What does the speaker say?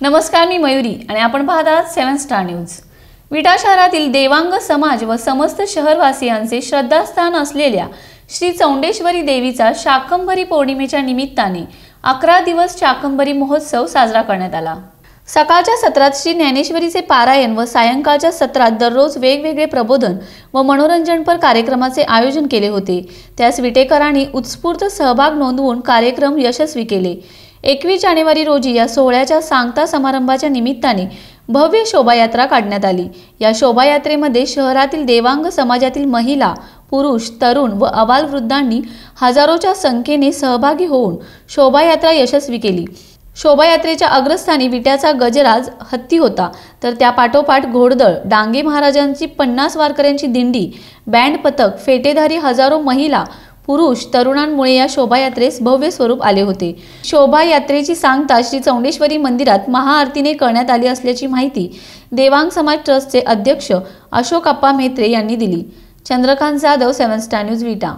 नमस्कार, मी मयुरी आणि आपण पाहत आहात 7 स्टार न्यूज। विटा शहरातील देवांग समाज व समस्त शहरवासियांचे श्रद्धास्थान असलेल्या श्री चौंडेश्वरी देवीचा शाकंभरी पौर्णिमेच्या निमित्ताने 11 दिवस शाकंभरी महोत्सव साजरा करण्यात आला। सकाळच्या सत्रात श्री ज्ञानेश्वरीचे पारायण व सायंकाळच्या सत्रात दररोज वेगवेगळे प्रबोधन व मनोरंजनपर कार्यक्रमाचे आयोजन केले होते। त्यास विटेकरांनी उत्स्फूर्त सहभाग नोंदवून कार्यक्रम यशस्वी केले। 21 जानेवारी रोजी या सोहळ्याच्या सांगता समारंभाच्या निमित्ताने भव्य शोभायात्रा काढण्यात आली। या शोभायात्रेमध्ये शहरातील देवांग समाजातील महिला, पुरुष, तरुण व अबालवृद्धांनी हजारोच्या संख्येने सहभागी होऊन शोभायात्रा यशस्वी केली। शोभायात्रेच्या अग्रस्थानी विट्याचा गजराज हत्ती होता, तर त्या पाठोपाठ घोडदळ, डांगे महाराजांची 50 वारकऱ्यांची दिंडी, बँड पथक, फेटेधारी हजारो महिला, पुरुष, तरुणांमुळे या शोभायात्रेस भव्य स्वरूप आले होते। शोभायात्रेची सांगता श्री चौंडेश्वरी मंदिरात महाआरतीने करण्यात आली असल्याची माहिती देवांग समाज ट्रस्टचे अध्यक्ष अशोक अप्पा म्हेत्रे यांनी दिली। चंद्रकांत जाधव, 7 स्टार न्यूज, विटा।